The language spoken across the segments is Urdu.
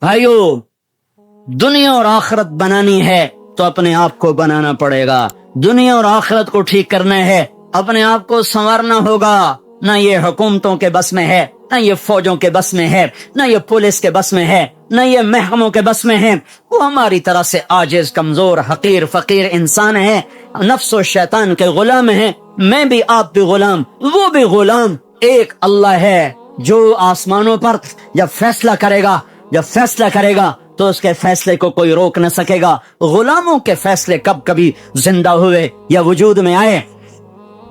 بھائیو، دنیا اور آخرت بنانی ہے تو اپنے آپ کو بنانا پڑے گا. دنیا اور آخرت کو ٹھیک کرنا ہے، اپنے آپ کو سنوارنا ہوگا. نہ یہ حکومتوں کے بس میں ہے، نہ یہ فوجوں کے بس میں ہے، نہ یہ پولیس کے بس میں ہے، نہ یہ محکموں کے بس میں ہے. وہ ہماری طرح سے عاجز، کمزور، حقیر، فقیر انسان ہے، نفس و شیطان کے غلام ہیں. میں بھی، آپ بھی غلام، وہ بھی غلام. ایک اللہ ہے جو آسمانوں پر جب فیصلہ کرے گا تو اس کے فیصلے کو کوئی روک نہ سکے گا. غلاموں کے فیصلے کبھی زندہ ہوئے یا وجود میں آئے،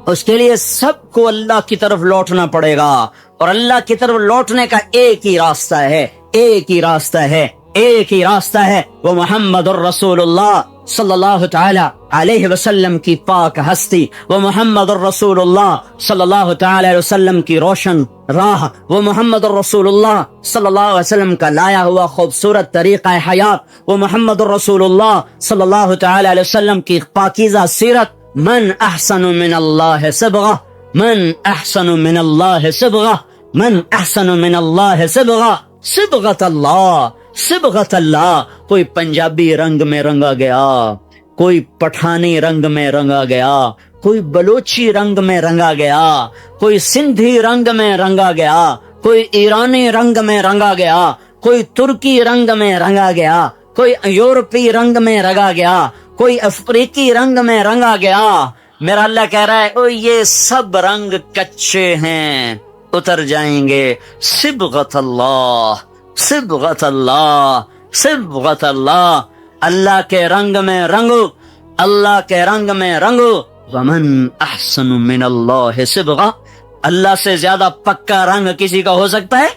اس کے لیے سب کو اللہ کی طرف لوٹنا پڑے گا. اور اللہ کی طرف لوٹنے کا ایک ہی راستہ ہے، وہ محمد الرسول اللہ صلی اللہ تعالی علیہ وسلم کی پاک ہستی، وہ محمد الرسول اللہ صلی اللہ تعالی علیہ وسلم کی روشن راہ، وہ محمد الرسول اللہ صلی اللہ علیہ وسلم کا لایا ہوا خوبصورت طریقہ حیات، وہ محمد الرسول اللہ صلی اللہ تعالی علیہ وسلم کی پاکیزہ سیرت. من احسن من اللہ صبغہ، من احسن من اللہ صبغہ، من احسن من اللہ صبغہ. صبغت اللہ. کوئی پنجابی رنگ میں رنگا گیا، کوئی پٹھانی رنگ میں رنگا گیا، کوئی بلوچی رنگ میں رنگا گیا، کوئی سندھی رنگ میں رنگا گیا، کوئی ایرانی رنگ میں رنگا گیا، کوئی ترکی رنگ میں رنگا گیا، کوئی یورپی رنگ میں رنگا گیا، کوئی افریقی رنگ میں رنگا گیا. میرا اللہ کہہ رہا ہے او یہ سب رنگ کچے ہیں، اتر جائیں گے. صبغت اللہ، صبغت اللہ، صبغت اللہ. اللہ کے رنگ میں رنگو، اللہ کے رنگ میں رنگو. ومن احسن من اللہ صبغہ. اللہ سے زیادہ پکا رنگ کسی کا ہو سکتا ہے؟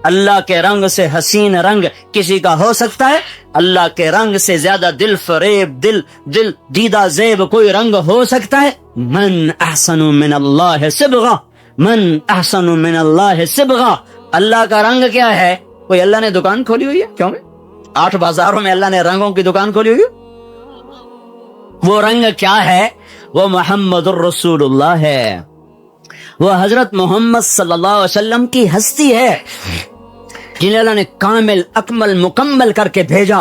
اللہ کے رنگ سے حسین رنگ کسی کا ہو سکتا ہے؟ اللہ کے رنگ سے زیادہ دل فریب، دل دیدہ زیب کوئی رنگ ہو سکتا ہے؟ من احسن من اللہ صبغہ، من احسن من اللہ صبغہ. اللہ کا رنگ کیا ہے؟ کوئی اللہ نے دکان کھولی ہوئی ہے؟ کیوں؟ 8 بازاروں میں اللہ نے رنگوں کی دکان کھولی ہوئی ہے. وہ رنگ کیا ہے؟ وہ محمد الرسول اللہ ہے، وہ حضرت محمد صلی اللہ علیہ وسلم کی ہستی ہے جنہیں اللہ نے کامل، اکمل، مکمل کر کے بھیجا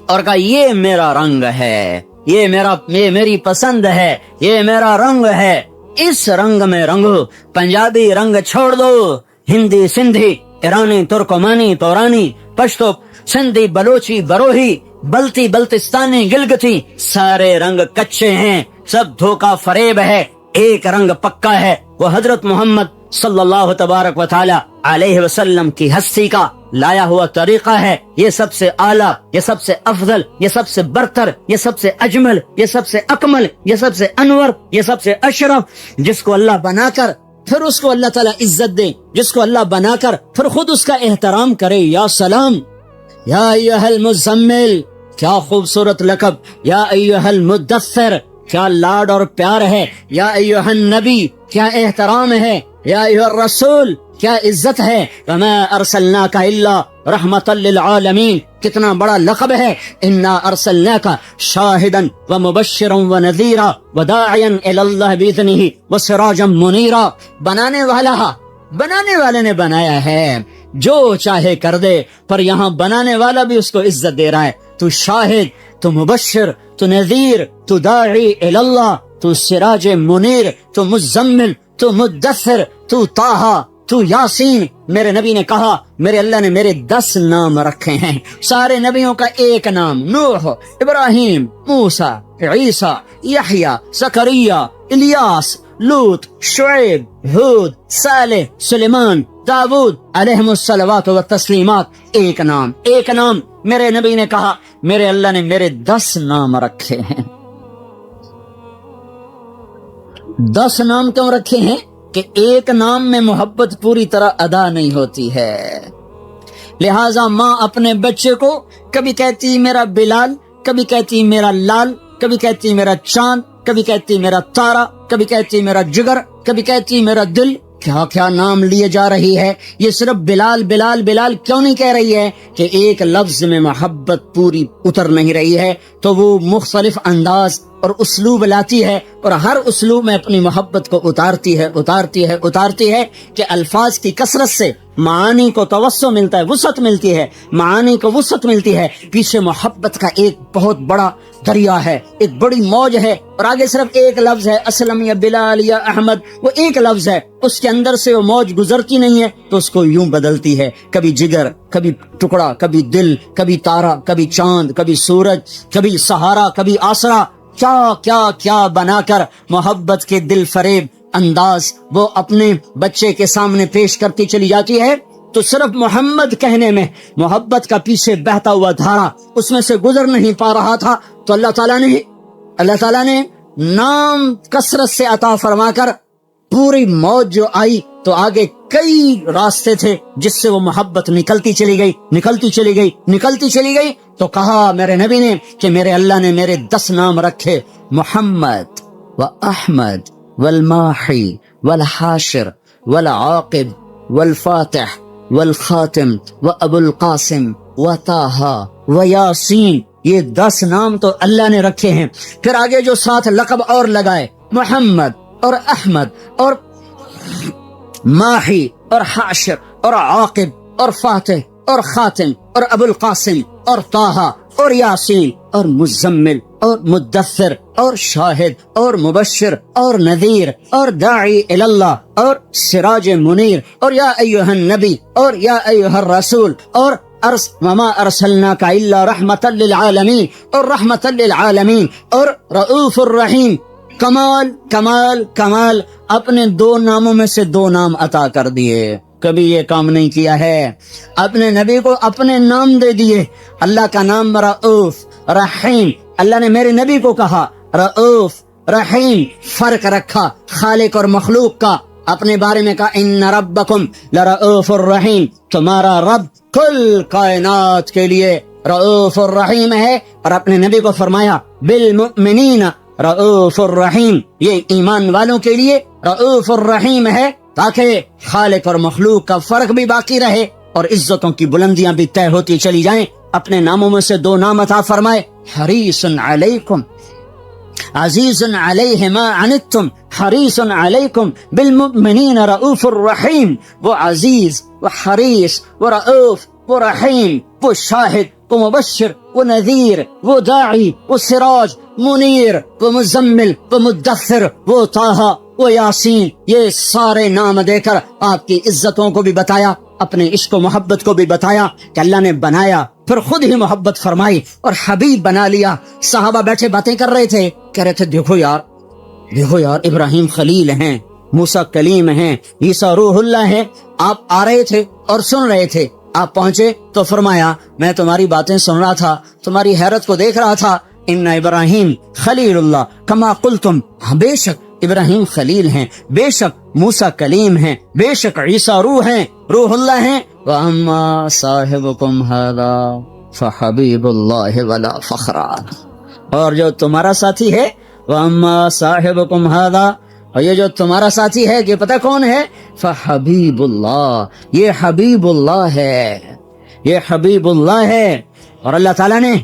اور کہا یہ میرا رنگ ہے، یہ میری پسند ہے، یہ میرا رنگ ہے. اس رنگ میں رنگو. پنجابی رنگ چھوڑ دو، ہندی، سندھی، ایرانی، ترکمانی، تورانی، پشتو، سندھی، بلوچی، بروہی، بلتی، بلتستانی، گلگتی، سارے رنگ کچے ہیں، سب دھوکہ فریب ہے. ایک رنگ پکا ہے، وہ حضرت محمد صلی اللہ تبارک و تعالی علیہ وسلم کی ہستی کا لایا ہوا طریقہ ہے. یہ سب سے اعلیٰ، یہ سب سے افضل، یہ سب سے برتر، یہ سب سے اجمل، یہ سب سے اکمل، یہ سب سے انور، یہ سب سے اشرف. جس کو اللہ بنا کر پھر اس کو اللہ تعالیٰ عزت دے، جس کو اللہ بنا کر پھر خود اس کا احترام کرے. یا سلام، یا ایھا المزمل، کیا خوبصورت لقب. یا ایھا المدثر، کیا لاڈ اور پیار ہے. یا ایھا النبی، کیا احترام ہے. یا ایھا الرسول، کیا عزت ہے. وما ارسلناک الا رحمۃ للعالمین، کتنا بڑا لقب ہے. انا ارسلناک شاہدا ومبشرا ونذیرا وداعیا الی اللہ باذنہ وسراجا منیرا. بنانے والے نے بنایا ہے، جو چاہے کر دے، پر یہاں بنانے والا بھی اس کو عزت دے رہا ہے. تو شاہد، تو مبشر، تو نذیر، تو داعی الی اللہ، تو سراج منیر، تو مزمل، تو مدثر، تو طٰہٰ، تو یاسین. میرے نبی نے کہا میرے اللہ نے میرے 10 نام رکھے ہیں. سارے نبیوں کا ایک نام، نوح، ابراہیم، موسیٰ، عیسیٰ، یحییٰ، زکریا، الیاس، لوط، شعیب، ہود، صالح، سلیمان، داؤد علیہم الصلوات والتسلیمات. ایک نام. میرے نبی نے کہا میرے اللہ نے میرے 10 نام رکھے ہیں. 10 نام کیوں رکھے ہیں؟ کہ ایک نام میں محبت پوری طرح ادا نہیں ہوتی ہے. لہٰذا ماں اپنے بچے کو کبھی کہتی میرا بلال، کبھی کہتی میرا لال، کبھی کہتی میرا چاند، کبھی کہتی میرا تارا، کبھی کہتی میرا جگر، کبھی کہتی میرا دل. کیا کیا نام لیے جا رہی ہے. یہ صرف بلال بلال بلال کیوں نہیں کہہ رہی ہے؟ کہ ایک لفظ میں محبت پوری اتر نہیں رہی ہے، تو وہ مختلف انداز اور اسلوب لاتی ہے، اور ہر اسلوب میں اپنی محبت کو اتارتی ہے کہ الفاظ کی کثرت سے معانی کو توسع ملتا ہے، وسعت ملتی ہے، معانی کو وسعت ملتی ہے، پیچھے محبت کا ایک بہت بڑا دریا ہے، ایک بڑی موج ہے، اور آگے صرف ایک لفظ ہے اسلم یا بلال یا احمد، وہ ایک لفظ ہے، اس کے اندر سے وہ موج گزرتی نہیں ہے تو اس کو یوں بدلتی ہے، کبھی جگر، کبھی ٹکڑا، کبھی دل، کبھی تارا، کبھی چاند، کبھی سورج، کبھی سہارا، کبھی آسرا، کیا کیا کیا بنا کر محبت کے دل فریب انداز وہ اپنے بچے کے سامنے پیش کرتی چلی جاتی ہے۔ تو صرف محمد کہنے میں محبت کا پیچھے بہتا ہوا دھارا اس میں سے گزر نہیں پا رہا تھا، تو اللہ تعالیٰ نے نام کثرت سے عطا فرما کر پوری موج جو آئی تو آگے کئی راستے تھے جس سے وہ محبت نکلتی چلی گئی، تو کہا میرے نبی نے کہ میرے اللہ نے میرے 10 نام رکھے، محمد و احمد والماحی والحاشر والعاقب والفاتح والخاتم و ابو القاسم و طٰہٰ و یاسین، یہ 10 نام تو اللہ نے رکھے ہیں۔ پھر آگے جو 7 لقب اور لگائے، محمد اور احمد اور ماحی اور حاشر اور عاقب اور فاتح اور خاتم اور ابو القاسم اور طٰہٰ اور یاسین اور مزمل اور مدثر اور شاہد اور مبشر اور نذیر اور داعی اللہ اور سراج منیر اور یا ایھا النبی اور یا ایھا الرسول اور وما ارسلناک الا رحمتا للعالمین اور رحمتا للعالمین اور رؤوف الرحیم۔ کمال کمال کمال، اپنے 2 ناموں میں سے 2 نام عطا کر دیے، کبھی یہ کام نہیں کیا ہے، اپنے نبی کو اپنے نام دے دیے۔ اللہ کا نام رؤوف رحیم، اللہ نے میرے نبی کو کہا رؤوف رحیم، فرق رکھا خالق اور مخلوق کا، اپنے بارے میں کہا ان ربکم لرؤوف الرحیم، تمہارا رب کل کائنات کے لیے رؤوف الرحیم ہے، اور اپنے نبی کو فرمایا بالمؤمنین رؤوف الرحیم، یہ ایمان والوں کے لیے رؤوف الرحیم ہے، تاکہ خالق اور مخلوق کا فرق بھی باقی رہے اور عزتوں کی بلندیاں بھی طے ہوتی چلی جائیں۔ اپنے ناموں میں سے 2 نام عطا فرمائے، حریص علیکم عزیز علیہ ما عنتم حریص علیکم بالمؤمنین رؤوف الرحیم، وہ عزیز، وہ حریص، وہ رؤوف، وہ رحیم، وہ شاہد، وہ مبشر، وہ نذیر، وہ داعی، وہ سراج منیر، وہ مزمل، وہ مدثر، وہ طٰہٰ، وہ یاسین، یہ سارے نام دے کر آپ کی عزتوں کو بھی بتایا، اپنے عشق و محبت کو بھی بتایا کہ اللہ نے بنایا، پھر خود ہی محبت فرمائی اور حبیب بنا لیا۔ صحابہ بیٹھے باتیں کر رہے تھے، کہہ رہے تھے دیکھو یار ابراہیم خلیل ہیں، موسیٰ کلیم ہیں، عیسیٰ روح اللہ ہیں۔ آپ آ رہے تھے اور سن رہے تھے، آپ پہنچے تو فرمایا میں تمہاری باتیں سن رہا تھا، تمہاری حیرت کو دیکھ رہا تھا، ان ابراہیم خلیل اللہ کما قلتم، بے شک ابراہیم خلیل ہیں، بے شک موسیٰ کلیم ہیں، بے شک عیسیٰ روح اللہ ہیں، وَأَمَّا صَاحِبُكُمْ هَذَا فَحَبِيبُ اللَّهِ وَلَا فَخْرًا، اور جو تمہارا ساتھی ہے، وَأَمَّا صَاحِبُكُمْ هَذَا، اور یہ جو تمہارا ساتھی ہے کہ پتہ کون ہے، فَحَبِيبُ اللَّهِ، یہ حبیب اللہ ہے، یہ حبیب اللہ ہے۔ اور اللہ تعالیٰ نے،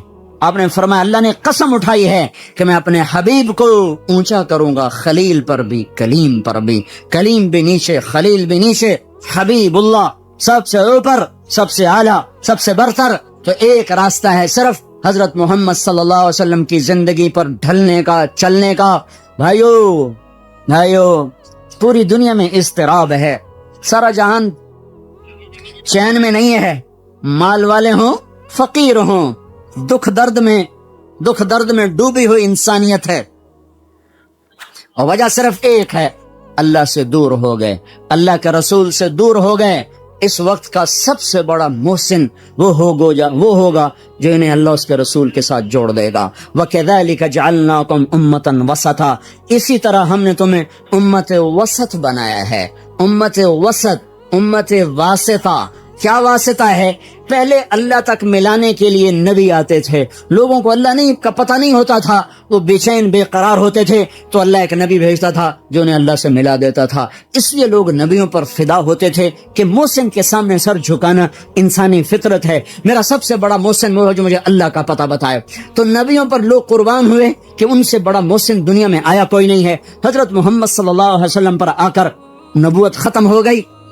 آپ نے فرمایا اللہ نے قسم اٹھائی ہے کہ میں اپنے حبیب کو اونچا کروں گا، خلیل پر بھی کلیم پر بھی، کلیم بھی نیچے خلیل بھی نیچے، حبیب اللہ سب سے اوپر، سب سے اعلیٰ، سب سے برتر۔ تو ایک راستہ ہے صرف حضرت محمد صلی اللہ علیہ وسلم کی زندگی پر ڈھلنے کا، چلنے کا۔ بھائیو پوری دنیا میں اضطراب ہے، سارا جہان چین میں نہیں ہے، مال والے ہوں فقیر ہوں، دکھ درد میں ڈوبی ہوئی انسانیت ہے، اور وجہ صرف ایک ہے، اللہ سے دور ہو گئے، اللہ کے رسول سے دور ہو گئے۔ اس وقت کا سب سے بڑا محسن وہ ہوگا جو انہیں اللہ اس کے رسول کے ساتھ جوڑ دے گا۔ وَكَذَلِكَ جَعَلْنَاكُمْ أُمَّةً وَسَطًا، اسی طرح ہم نے تمہیں امت وسط بنایا ہے، امت وسط، امت واسطہ۔ کیا واسطہ ہے؟ پہلے اللہ تک ملانے کے لیے نبی آتے تھے، لوگوں کو اللہ کا پتہ نہیں ہوتا تھا، وہ بے چین بے قرار ہوتے تھے، تو اللہ ایک نبی بھیجتا تھا جو انہیں اللہ سے ملا دیتا تھا۔ اس لیے لوگ نبیوں پر فدا ہوتے تھے کہ محسن کے سامنے سر جھکانا انسانی فطرت ہے، میرا سب سے بڑا محسن وہ ہے جو مجھے اللہ کا پتہ بتائے۔ تو نبیوں پر لوگ قربان ہوئے کہ ان سے بڑا محسن دنیا میں آیا کوئی نہیں ہے۔ حضرت محمد صلی اللہ علیہ وسلم پر آ کر نبوت ختم ہو گئی،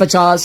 50,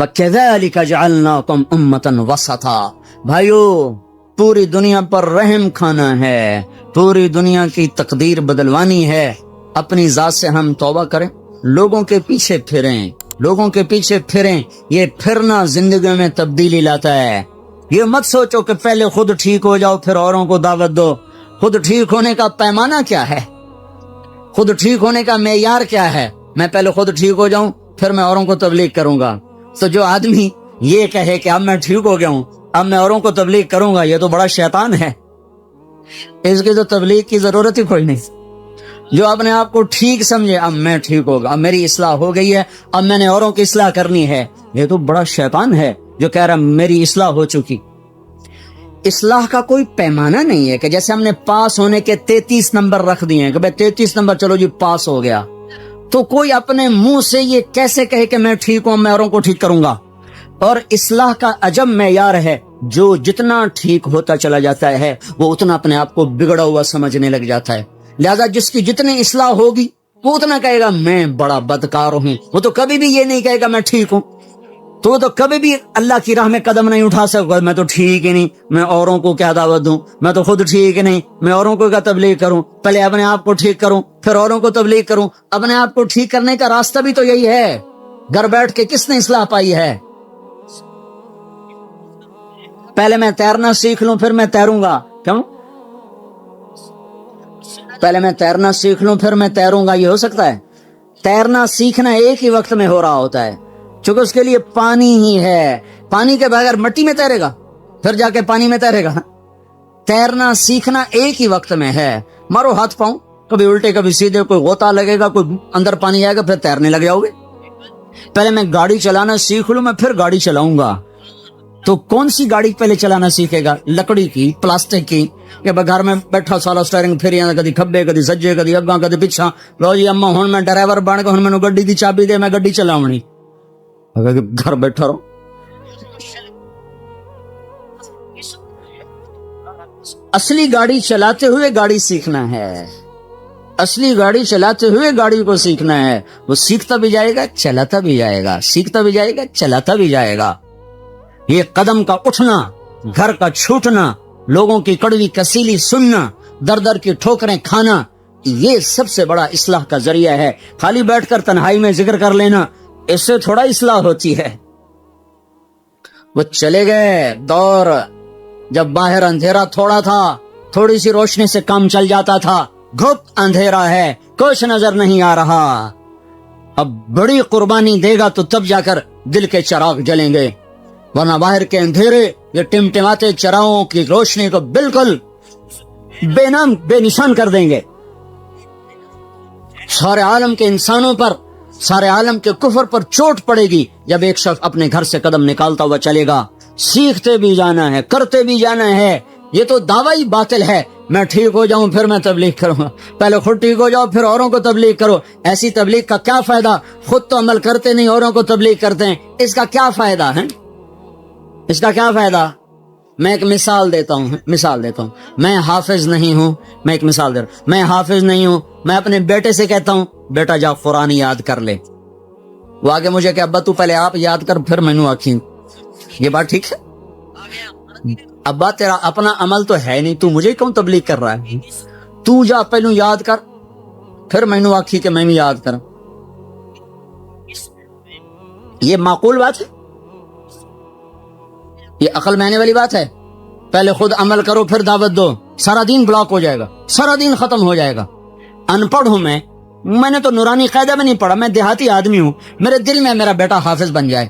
وَكَذَلِكَ جَعَلْنَاكُمْ أُمَّةً وَسَطًا. بھائیو پوری دنیا پر رحم کھانا ہے، پوری دنیا کی تقدیر بدلوانی ہے. اپنی ذات سے ہم توبہ کریں، لوگوں کے پیچھے پھریں، لوگوں کے پیچھے پھریں. یہ پھرنا زندگی میں تبدیلی لاتا ہے. یہ مت سوچو کہ پہلے خود ٹھیک ہو جاؤ پھر اوروں کو دعوت دو. خود ٹھیک ہونے کا پیمانہ کیا ہے؟ خود ٹھیک ہونے کا معیار کیا ہے؟ میں پہلے خود ٹھیک ہو جاؤں پھر میں اوروں کو تبلیغ کروں گا. تو جو آدمی یہ کہے کہ اب میں ٹھیک ہو گیا ہوں اب میں اوروں کو تبلیغ کروں گا، یہ تو بڑا شیطان ہے. اس کی تو تبلیغ کی ضرورت ہی کوئی نہیں. جو اپنے آپ کو ٹھیک سمجھے اب میں ٹھیک ہوگا، اب میری اصلاح ہو گئی ہے، اب میں نے اوروں کی اصلاح کرنی ہے، یہ تو بڑا شیطان ہے جو کہہ رہا میری اصلاح ہو چکی. اصلاح کا کوئی پیمانہ نہیں ہے کہ جیسے ہم نے پاس ہونے کے 33 نمبر رکھ دیے ہیں کہ بھئی 33 نمبر چلو جی پاس ہو گیا. تو کوئی اپنے منہ سے یہ کیسے کہے کہ میں ٹھیک ہوں میں اوروں کو ٹھیک کروں گا؟ اور اصلاح کا عجب معیار ہے، جو جتنا ٹھیک ہوتا چلا جاتا ہے وہ اتنا اپنے آپ کو بگڑا ہوا سمجھنے لگ جاتا ہے. لہذا جس کی جتنی اصلاح ہوگی وہ اتنا کہے گا میں بڑا بدکار ہوں. وہ تو کبھی بھی یہ نہیں کہے گا میں ٹھیک ہوں. تو وہ تو کبھی بھی اللہ کی راہ میں قدم نہیں اٹھا سکتا. میں تو ٹھیک ہی نہیں، میں اوروں کو کیا دعوت دوں، میں تو خود ٹھیک ہی نہیں، میں اوروں کو کیا تبلیغ کروں. پہلے اپنے آپ کو ٹھیک کروں پھر اوروں کو تبلیغ کروں. اپنے آپ کو ٹھیک کرنے کا راستہ بھی تو یہی ہے. گھر بیٹھ کے کس نے اصلاح پائی ہے؟ پہلے میں تیرنا سیکھ لوں پھر میں تیروں گا. کیوں؟ پہلے میں تیرنا سیکھ لوں پھر میں تیروں گا، یہ ہو سکتا ہے؟ تیرنا سیکھنا ایک ہی وقت میں ہو رہا ہوتا ہے، چونکہ اس کے لیے پانی ہی ہے. پانی کے بغیر مٹی میں تیرے گا پھر جا کے پانی میں تیرے گا. تیرنا سیکھنا ایک ہی وقت میں ہے. مارو ہاتھ پاؤں کبھی الٹے کبھی سیدھے، کوئی غوطہ لگے گا کوئی اندر پانی آئے گا پھر تیرنے لگ جاؤ گے. پہلے میں گاڑی چلانا سیکھ لوں میں پھر گاڑی چلاؤں گا. تو کون سی گاڑی پہلے چلانا سیکھے گا؟ لکڑی کی، پلاسٹک کی، کہ گھر میں بیٹھا سالا سٹیئرنگ پھر کدی کھبے کدی سجے کدی اگاں کدی پچھا. لو جی اما ہن میں ڈرائیور بن کے ہن مینوں گڈی دی چابی دے میں گڈی چلاونی. گھر بیٹھا رہو. اصلی گاڑی چلاتے ہوئے گاڑی سیکھنا ہے. اصلی گاڑی چلاتے ہوئے گاڑی کو سیکھنا ہے. وہ سیکھتا بھی جائے گا چلاتا بھی جائے گا، سیکھتا بھی جائے گا چلاتا بھی جائے گا. یہ قدم کا اٹھنا، گھر کا چھوٹنا، لوگوں کی کڑوی کسیلی سننا، در در کی ٹھوکریں کھانا، یہ سب سے بڑا اصلاح کا ذریعہ ہے. خالی بیٹھ کر تنہائی میں ذکر کر لینا اس سے تھوڑا اصلاح ہوتی ہے. وہ چلے گئے دور جب باہر اندھیرا تھوڑا تھا، تھوڑی سی روشنی سے کام چل جاتا تھا. گھپ اندھیرا ہے، کچھ نظر نہیں آ رہا. اب بڑی قربانی دے گا تو تب جا کر دل کے چراغ جلیں گے، ورنہ باہر کے اندھیرے یہ ٹمٹماتے چراغوں کی روشنی کو بالکل بے نام بے نشان کر دیں گے. سارے عالم کے انسانوں پر، سارے عالم کے کفر پر چوٹ پڑے گی جب ایک شخص اپنے گھر سے قدم نکالتا ہوا چلے گا. سیکھتے بھی جانا ہے، کرتے بھی جانا ہے. یہ تو دعوی باطل ہے میں ٹھیک ہو جاؤں پھر میں تبلیغ کروں گا. پہلے خود ٹھیک ہو جاؤ پھر اوروں کو تبلیغ کرو. ایسی تبلیغ کا کیا فائدہ؟ خود تو عمل کرتے نہیں، اوروں کو تبلیغ کرتے ہیں. اس کا کیا فائدہ ہے؟ اس کا کیا فائدہ؟ میں ایک مثال دیتا ہوں. میں حافظ نہیں ہوں. میں ایک مثال دے رہا ہوں. میں حافظ نہیں ہوں. میں اپنے بیٹے سے کہتا ہوں بیٹا جا قرآن یاد کر لے. وہ آگے مجھے کہ ابا تو پہلے آپ یاد کر پھر مینوں آکھی. یہ بات ٹھیک ہے؟ ابا تیرا اپنا عمل تو ہے نہیں، تو مجھے کیوں تبلیغ کر رہا ہے؟ تو جا پہلو یاد کر پھر مینوں آکھی کہ میں بھی یاد کروں. یہ معقول بات ہے؟ یہ عقل میں آنے والی بات ہے؟ پہلے خود عمل کرو پھر دعوت دو. سارا دین بلاک ہو جائے گا، سارا دین ختم ہو جائے گا. ان پڑھ ہوں میں نے تو نورانی قاعدہ میں نہیں پڑھا. میں دیہاتی آدمی ہوں. میرے دل میں میرا بیٹا حافظ بن جائے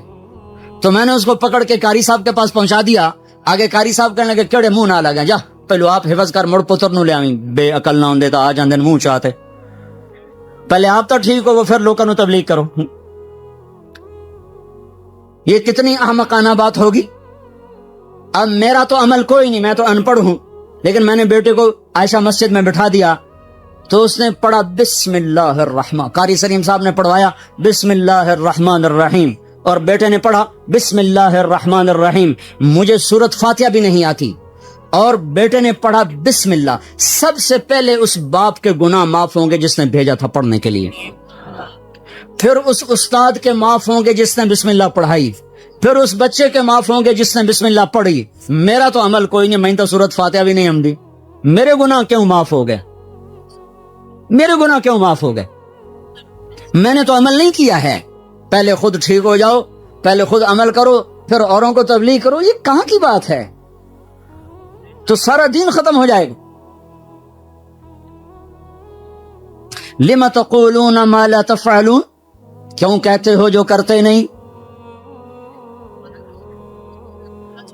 تو میں نے اس کو پکڑ کے قاری صاحب کے پاس پہنچا دیا. آگے قاری صاحب کہنے لگے کیڑے منہ نہ لگا، جا پہلو آپ حفظ کر مڑ پتر نو لے آویں. بے عقل نہ ہوندے تا آ جاندے منہ چاہتے. پہلے آپ تو ٹھیک ہو وہ پھر لوگوں نو تبلیغ کرو. یہ کتنی احمقانہ بات ہوگی. اب میرا تو عمل کوئی نہیں، میں تو ان پڑھ ہوں، لیکن میں نے بیٹے کو عائشہ مسجد میں بٹھا دیا تو اس نے پڑھا بسم اللہ الرحمن. قاری سلیم صاحب نے پڑھوایا بسم اللہ الرحمن الرحیم اور بیٹے نے پڑھا بسم اللہ الرحمن الرحیم. مجھے سورت فاتحہ بھی نہیں آتی اور بیٹے نے پڑھا بسم اللہ. سب سے پہلے اس باپ کے گناہ معاف ہوں گے جس نے بھیجا تھا پڑھنے کے لیے، پھر اس استاد کے معاف ہوں گے جس نے بسم اللہ پڑھائی، پھر اس بچے کے معاف ہوں گے جس نے بسم اللہ پڑھی. میرا تو عمل کوئی نہیں, میں تو سورت فاتحہ بھی نہیں ہمدی, میرے گناہ کیوں معاف ہو گئے؟ میرے گناہ کیوں معاف ہو گئے؟ میں نے تو عمل نہیں کیا ہے. پہلے خود ٹھیک ہو جاؤ, پہلے خود عمل کرو, پھر اوروں کو تبلیغ کرو. یہ کہاں کی بات ہے؟ تو سارا دین ختم ہو جائے گا. لم تقولون ما لا تفعلون, کیوں کہتے ہو جو کرتے نہیں؟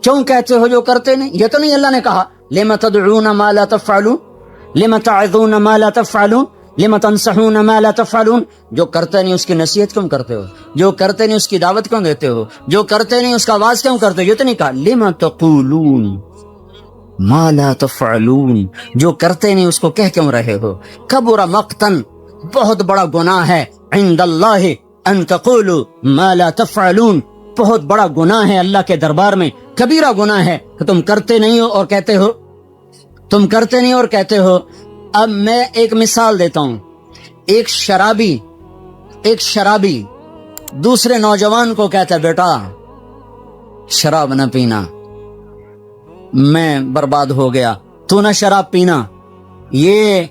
کیوں کہتے ہو جو کرتے نہیں؟ یہ تو نہیں اللہ نے کہا لم تدعون ما لا تفعلون, لم تعظون ما لا تفعلون, لم تنصحون ما لا تفعلون. جو کرتے نہیں اس کی نصیحت کیوں کرتے ہو؟ جو کرتے نہیں اس کی دعوت کیوں دیتے ہو؟ جو کرتے نہیں اس کا آواز کیوں کرتے ہو؟ یہ تو نہیں کہا لم تقولون ما لا تفعلون, جو کرتے نہیں اس کو کہہ کیوں رہے ہو؟ کبر مقتن, بہت بڑا گناہ ہے, عند اللہ ان تقولوا ما لا تفعلون, بہت بڑا گناہ ہے اللہ کے دربار میں, کبیرہ گناہ ہے کہ تم کرتے نہیں ہو اور کہتے ہو, تم کرتے نہیں اور کہتے ہو. اب میں ایک مثال دیتا ہوں. ایک شرابی دوسرے نوجوان کو کہتا ہے بیٹا شراب نہ پینا, میں برباد ہو گیا, تو نہ شراب پینا. یہ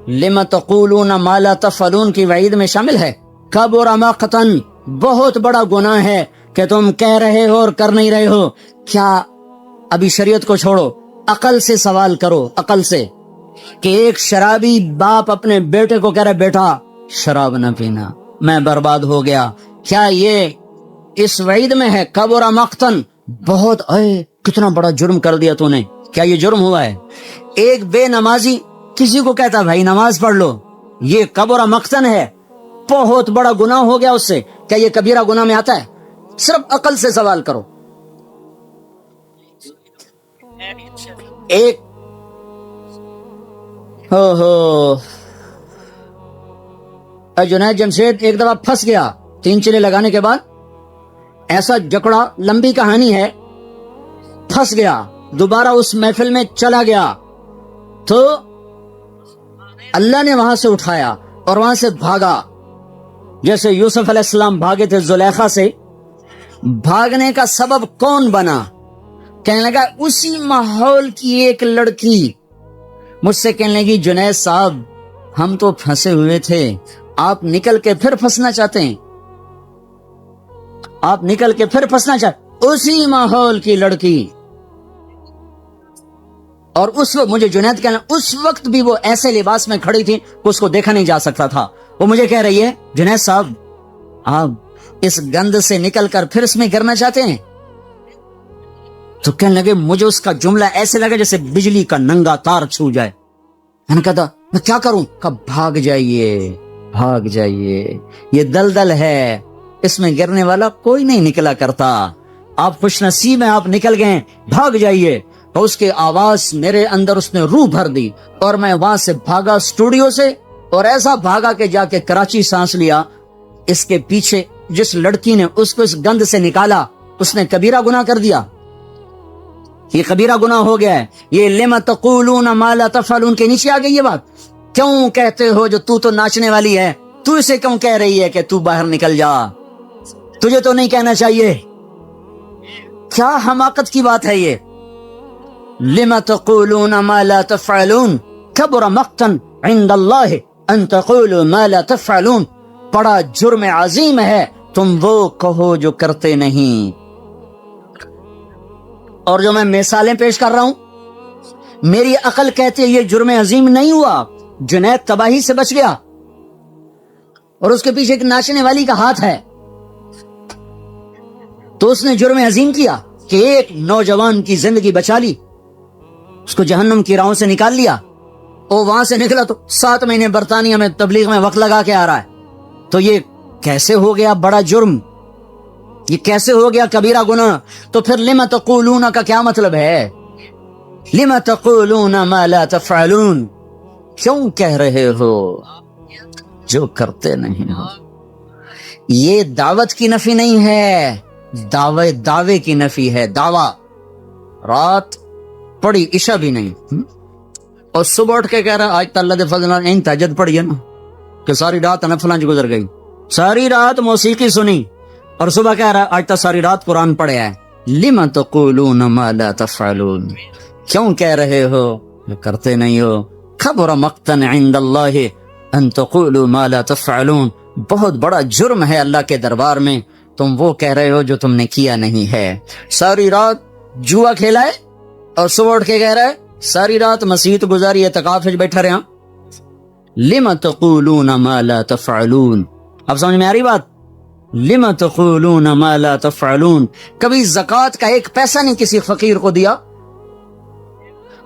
لم تقولون ما لا تفعلون کی وعید میں شامل ہے. کبر مقتن, بہت بڑا گناہ ہے کہ تم کہہ رہے ہو اور کر نہیں رہے ہو. کیا ابھی شریعت کو چھوڑو, عقل سے سوال کرو, عقل سے, کہ ایک شرابی باپ اپنے بیٹے کو کہہ رہا بیٹا شراب نہ پینا, میں برباد ہو گیا. کیا یہ اس وعید میں ہے؟ کبر مقتن, بہت, اے کتنا بڑا جرم کر دیا تو نے, کیا یہ جرم ہوا ہے؟ ایک بے نمازی کسی کو کہتا بھائی نماز پڑھ لو, یہ کبر مقتن ہے, بہت بڑا گناہ ہو گیا اس سے. کیا یہ کبیرہ گناہ میں آتا ہے؟ صرف عقل سے سوال کرو. ایک جنید جمشید ایک دفعہ پھنس گیا 3 چلے لگانے کے بعد, ایسا جکڑا, لمبی کہانی ہے, پھنس گیا, دوبارہ اس محفل میں چلا گیا تو اللہ نے وہاں سے اٹھایا اور وہاں سے بھاگا, جیسے یوسف علیہ السلام بھاگے تھے زلیخا سے. بھاگنے کا سبب کون بنا؟ کہنے لگا اسی ماحول کی ایک لڑکی مجھ سے کہنے لگی جنید صاحب ہم تو پھنسے ہوئے تھے, آپ نکل کے پھر پھنسنا چاہتے ہیں, آپ نکل کے پھر پھنسنا چاہتے. اسی ماحول کی لڑکی. اور اس وقت مجھے جنید کہنا, اس وقت بھی وہ ایسے لباس میں کھڑی تھی کہ اس کو دیکھا نہیں جا سکتا تھا. وہ مجھے کہہ رہی ہے جنید صاحب آپ اس گند سے نکل کر پھر اس میں گرنا چاہتے ہیں؟ تو کہنے لگے مجھے اس کا جملہ ایسے لگا جیسے بجلی کا ننگا تار چھو جائے. میں نے کہا میں کیا کروں؟ کہا بھاگ جائیے, بھاگ جائیے, یہ دلدل ہے, اس میں گرنے والا کوئی نہیں نکلا کرتا, آپ خوش نصیب ہیں, آپ نکل گئے, بھاگ جائیے. تو اس کی آواز میرے اندر اس نے روح بھر دی اور میں وہاں سے بھاگا اسٹوڈیو سے, اور ایسا بھاگا کہ جا کے کراچی سانس لیا. اس کے پیچھے جس لڑکی نے اس کو اس گند سے نکالا اس نے کبیرہ گناہ کر دیا, یہ کبیرہ گناہ ہو گیا ہے. یہ لم تقولون ما لا تفعلون کے نیچے آ گئی یہ بات. کیوں کہتے ہو جو تو ناچنے والی ہے, تو اسے کیوں کہہ رہی ہے کہ تو باہر نکل جا, تجھے تو نہیں کہنا چاہیے. کیا حماقت کی بات ہے یہ. لم تقولون ما لا تفعلون کبر مقتا عند اللہ ان تقولوا ما لا تفعلون, بڑا جرم عظیم ہے تم وہ کہو جو کرتے نہیں. اور جو میں مثالیں پیش کر رہا ہوں میری عقل کہتی ہے یہ جرم عظیم نہیں ہوا. جنید تباہی سے بچ گیا اور اس کے پیچھے ایک ناچنے والی کا ہاتھ ہے, تو اس نے جرم عظیم کیا کہ ایک نوجوان کی زندگی بچا لی, اس کو جہنم کی راہوں سے نکال لیا. اور وہاں سے نکلا تو 7 مہینے برطانیہ میں تبلیغ میں وقت لگا کے آ رہا ہے. تو یہ کیسے ہو گیا بڑا جرم, یہ کیسے ہو گیا کبیرہ گناہ؟ تو پھر لم تقولون کا کیا مطلب ہے؟ لم تقولون ما لا تفعلون, کیوں کہہ رہے ہو جو کرتے نہیں ہو. یہ دعوت کی نفی نہیں ہے, دعوے کی نفی ہے. دعویٰ رات پڑھی عشاء بھی نہیں اور صبح اٹھ کے کہہ رہا آج تو اللہ دے فضل ان تہجد پڑھی ہے نا کہ ساری رات نفلاں گزر گئی, ساری رات موسیقی سنی, اور صبح کہہ رہا ہے آج تک ساری رات قرآن پڑھے ہے لما تقولون ما لا تفعلون، کیوں کہہ رہے ہو جو کرتے نہیں ہو؟ کبر مقتا عند اللہ ان تقولوا ما لا تفعلون، بہت بڑا جرم ہے اللہ کے دربار میں تم وہ کہہ رہے ہو جو تم نے کیا نہیں ہے۔ ساری رات جوا کھیلا ہے اور صبح اٹھ کے کہہ رہا ہے ساری رات مسیت گزاری اعتکاف میں بیٹھا رہا۔ لما تقولون ما لا تفعلون، اب سمجھ میں آ رہی بات؟ لما تقولون ما لا تفعلون، کبھی زکوٰۃ کا ایک پیسہ نہیں کسی فقیر کو دیا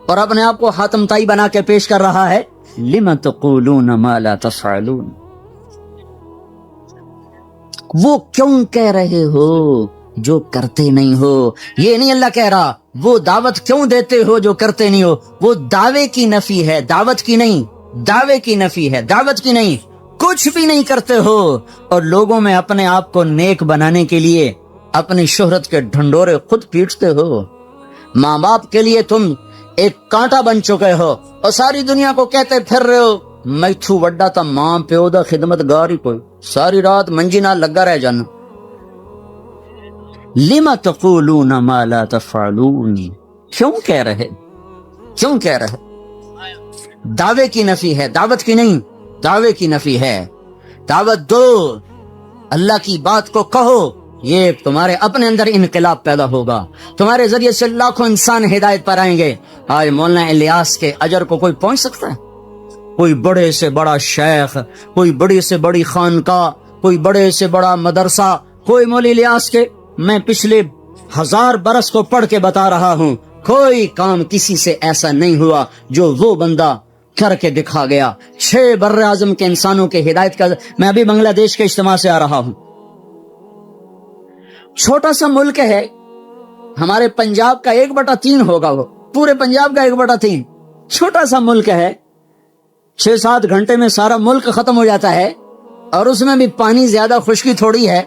اور اپنے آپ کو حاتم تائی بنا کے پیش کر رہا ہے۔ لما تقولون ما لا تفعلون، وہ کیوں کہہ رہے ہو جو کرتے نہیں ہو؟ یہ نہیں اللہ کہہ رہا وہ دعوت کیوں دیتے ہو جو کرتے نہیں ہو، وہ دعوے کی نفی ہے، دعوت کی نہیں، دعوے کی نفی ہے، دعوت کی نہیں۔ کچھ بھی نہیں کرتے ہو اور لوگوں میں اپنے آپ کو نیک بنانے کے لیے اپنی شہرت کے ڈھنڈورے خود پیٹتے ہو۔ ماں باپ کے لیے تم ایک کانٹا بن چکے ہو اور ساری دنیا کو کہتے پھر رہے ہو میتھو وڈا تا ماں پیو دا خدمت گاری کوئی، ساری رات منجی نال لگا رہ جانا۔ لما تقولون ما لا تفعلون، کیوں کہہ رہے، کیوں کہہ رہے؟ دعوے کی نفی ہے، دعوت کی نہیں، دعوے کی نفی ہے۔ دعوت دو، اللہ کی بات کو کہو، یہ تمہارے اپنے اندر انقلاب پیدا ہوگا، تمہارے ذریعے سے لاکھوں انسان ہدایت پر آئیں گے۔ آج مولانا الیاس کے اجر کو کوئی پہنچ سکتا ہے؟ کوئی بڑے سے بڑا شیخ، کوئی بڑی سے بڑی خانقاہ، کوئی بڑے سے بڑا مدرسہ، کوئی مولوی الیاس کے، میں پچھلے 1000 برس کو پڑھ کے بتا رہا ہوں، کوئی کام کسی سے ایسا نہیں ہوا جو وہ بندہ کر کے دکھا گیا۔ 6 بر اعظم کے انسانوں کے ہدایت کا، میں ابھی بنگلہ دیش کے اجتماع سے آ رہا ہوں، چھوٹا سا ملک ہے، ہمارے پنجاب کا 1/3 ہوگا، وہ پورے پنجاب کا 1/3، چھوٹا سا ملک ہے، 6-7 گھنٹے میں سارا ملک ختم ہو جاتا ہے، اور اس میں بھی پانی زیادہ، خشکی تھوڑی ہے،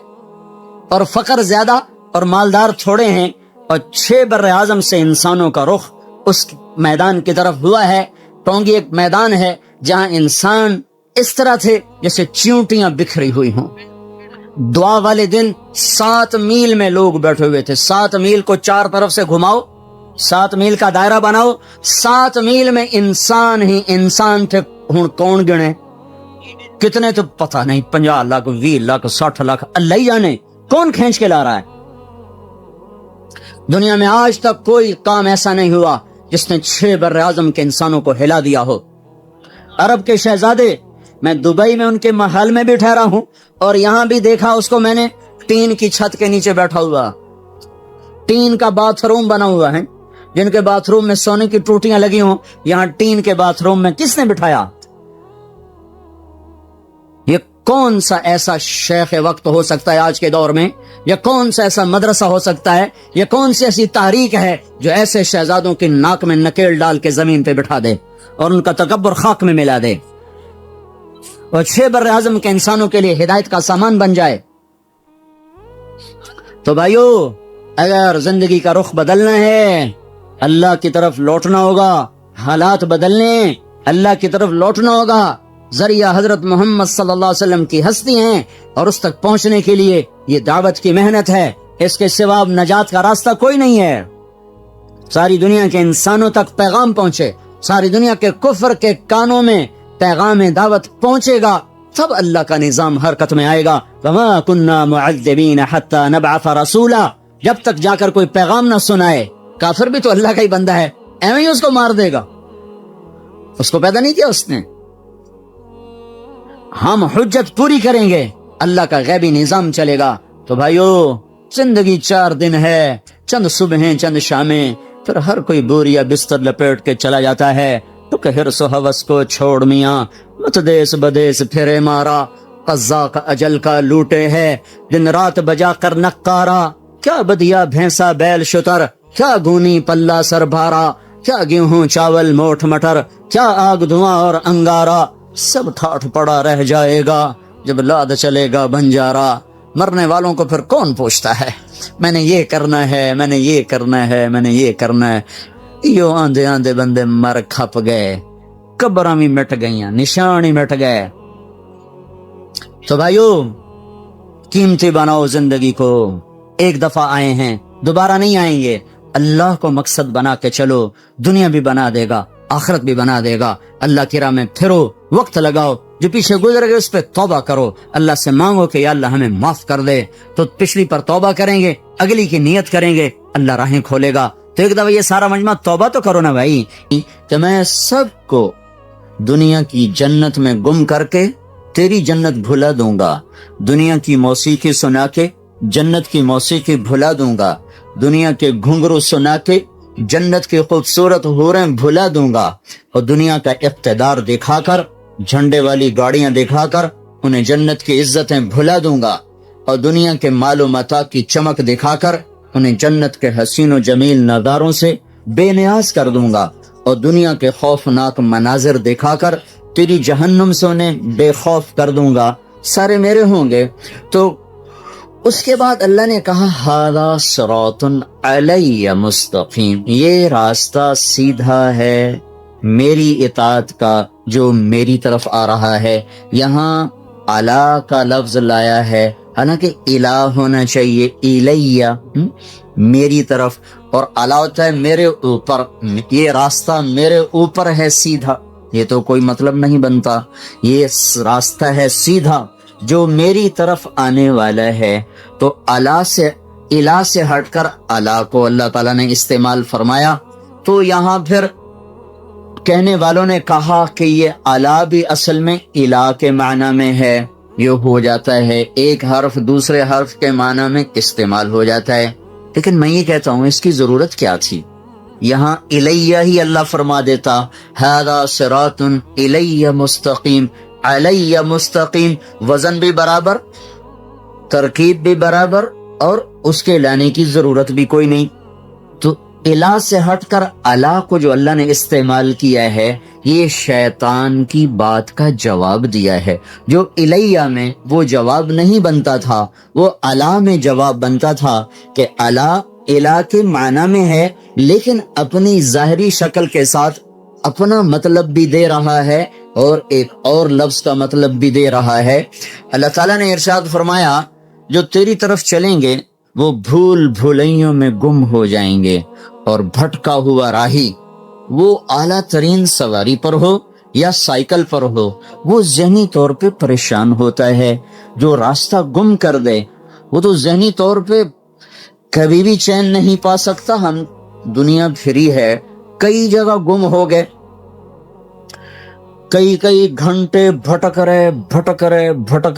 اور فقر زیادہ اور مالدار تھوڑے ہیں، اور 6 بر اعظم سے انسانوں کا رخ اس میدان کی طرف ہوا ہے۔ ٹونگی ایک میدان ہے جہاں انسان اس طرح تھے جیسے چیونٹیاں بکھری ہوئی ہوں۔ دعا والے دن 7 میل میں لوگ بیٹھے ہوئے تھے، 7 میل کو 4 طرف سے گھماؤ، 7 میل کا دائرہ بناؤ، 7 میل میں انسان ہی انسان تھے۔ ہن کون گنے کتنے تو پتہ نہیں، 50 لاکھ، 20 لاکھ، 60 لاکھ، اللہ ہی جانے کون کھینچ کے لا رہا ہے۔ دنیا میں آج تک کوئی کام ایسا نہیں ہوا جس نے 6 بر اعظم کے انسانوں کو ہلا دیا ہو۔ عرب کے شہزادے، میں دبئی میں ان کے محل میں بھی ٹھہرا ہوں اور یہاں بھی دیکھا اس کو میں نے، ٹین کی چھت کے نیچے بیٹھا ہوا، ٹین کا باتھ روم بنا ہوا ہے، جن کے باتھ روم میں سونے کی ٹوٹیاں لگی ہوں، یہاں ٹین کے باتھ روم میں کس نے بٹھایا؟ یہ کون سا ایسا شیخ وقت ہو سکتا ہے آج کے دور میں، یا کون سا ایسا مدرسہ ہو سکتا ہے، یا کون سی ایسی تحریک ہے جو ایسے شہزادوں کی ناک میں نکیل ڈال کے زمین پہ بٹھا دے اور ان کا تکبر خاک میں ملا دے اور 6 بر اعظم کے انسانوں کے لیے ہدایت کا سامان بن جائے؟ تو بھائیو، اگر زندگی کا رخ بدلنا ہے، اللہ کی طرف لوٹنا ہوگا، حالات بدلنے، اللہ کی طرف لوٹنا ہوگا۔ ذریعہ حضرت محمد صلی اللہ علیہ وسلم کی ہستی ہیں اور اس تک پہنچنے کے لیے یہ دعوت کی محنت ہے، اس کے سوا نجات کا راستہ کوئی نہیں ہے۔ ساری دنیا کے انسانوں تک پیغام پہنچے، ساری دنیا کے کفر کے کانوں میں پیغام دعوت پہنچے گا، تب اللہ کا نظام حرکت میں آئے گا۔ وَمَا كُنَّا مُعَذِّبِينَ حَتَّى نَبْعَثَ رَسُولًا، جب تک جا کر کوئی پیغام نہ سنائے۔ کافر بھی تو اللہ کا ہی بندہ ہے، ایویں ہی اس کو مار دے گا، اس کو پیدا نہیں کیا اس نے۔ ہم حجت پوری کریں گے، اللہ کا غیبی نظام چلے گا۔ تو بھائیو، زندگی 4 دن ہے، چند صبحیں چند شامیں، پھر ہر کوئی بوریا بستر لپیٹ کے چلا جاتا ہے۔ تو کہ حرص و ہوس کو چھوڑ میاں، مت دیس بدیس پھرے مارا، قضا کا اجل کا لوٹے ہے، دن رات بجا کر نکارا، کیا بدیا بھینسا بیل شتر، کیا گونی پلہ سر بھارا، کیا گیہوں چاول موٹھ مٹر، کیا آگ دھواں اور انگارا، سب ٹھاٹھ پڑا رہ جائے گا جب لاد چلے گا بنجارا۔ مرنے والوں کو پھر کون پوچھتا ہے میں نے یہ کرنا ہے، میں نے یہ کرنا ہے، میں نے یہ کرنا ہے؟ یوں آندھے آندھے بندے مر کھپ گئے، قبراں بھی مٹ گئیاں، نشان ہی مٹ گئے۔ تو بھائیو، قیمتی بناؤ زندگی کو. ایک دفعہ آئے ہیں, دوبارہ نہیں آئیں گے. اللہ کو مقصد بنا کے چلو, دنیا بھی بنا دے گا, آخرت بھی بنا دے گا. اللہ کی راہ میں پھرو, وقت لگاؤ, جو پیچھے گزر گئے اس پہ توبہ کرو, اللہ سے مانگو کہ یا اللہ ہمیں معاف کر دے. تو پچھلی پر توبہ کریں گے, اگلی کی نیت کریں گے, اللہ راہیں کھولے گا. تو ایک دفعہ یہ سارا مجمع توبہ تو کرو نا بھائی, کہ میں سب کو دنیا کی جنت میں گم کر کے تیری جنت بھلا دوں گا, دنیا کی موسیقی سنا کے جنت کی موسیقی بھلا دوں گا, دنیا کے گھنگرو سنا کے جنت کی خوبصورت حوریں بھلا دوں گا, اور دنیا کا اقتدار دکھا کر, جھنڈے والی گاڑیاں دکھا کر انہیں جنت کی عزتیں بھلا دوں گا, اور دنیا کے مال و متاع کی چمک دکھا کر انہیں جنت کے حسین و جمیل نظاروں سے بے نیاز کر دوں گا, اور دنیا کے خوفناک مناظر دکھا کر تیری جہنم سے انہیں بے خوف کر دوں گا. سارے میرے ہوں گے. تو اس کے بعد اللہ نے کہا ھذا صراط علی مستقیم, یہ راستہ سیدھا ہے میری اطاعت کا جو میری طرف آ رہا ہے. یہاں الا کا لفظ لایا ہے, حالانکہ الہ ہونا چاہیے, الیہ میری طرف, اور الا ہوتا ہے میرے اوپر. یہ راستہ میرے اوپر ہے سیدھا, یہ تو کوئی مطلب نہیں بنتا. یہ راستہ ہے سیدھا جو میری طرف آنے والا ہے. تو الا سے الہ سے ہٹ کر الا کو اللہ تعالیٰ نے استعمال فرمایا. تو یہاں پھر کہنے والوں نے کہا کہ یہ الا بھی اصل میں الہ کے معنی میں ہے, یہ ہو جاتا ہے ایک حرف دوسرے حرف کے معنی میں استعمال ہو جاتا ہے. لیکن میں یہ کہتا ہوں اس کی ضرورت کیا تھی؟ یہاں الیہ ہی اللہ فرما دیتا, ھذا صراط الیہ مستقیم, علیہ مستقیم, وزن بھی برابر, ترکیب بھی برابر, اور اس کے لانے کی ضرورت بھی کوئی نہیں. تو الہ سے ہٹ کر الا کو جو اللہ نے استعمال کیا ہے, یہ شیطان کی بات کا جواب دیا ہے. جو الیہ میں وہ جواب نہیں بنتا تھا, وہ الا میں جواب بنتا تھا, کہ الا الہ کے معنی میں ہے لیکن اپنی ظاہری شکل کے ساتھ اپنا مطلب بھی دے رہا ہے اور ایک اور لفظ کا مطلب بھی دے رہا ہے. اللہ تعالیٰ نے ارشاد فرمایا جو تیری طرف چلیں گے وہ بھول بھولائیوں میں گم ہو جائیں گے, اور بھٹکا ہوا راہی وہ اعلیٰ ترین سواری پر ہو یا سائیکل پر ہو, وہ ذہنی طور پہ پریشان ہوتا ہے. جو راستہ گم کر دے وہ تو ذہنی طور پہ کبھی بھی چین نہیں پا سکتا. ہم دنیا پھری ہے, کئی جگہ گم ہو گئے, کئی گھنٹے بھٹک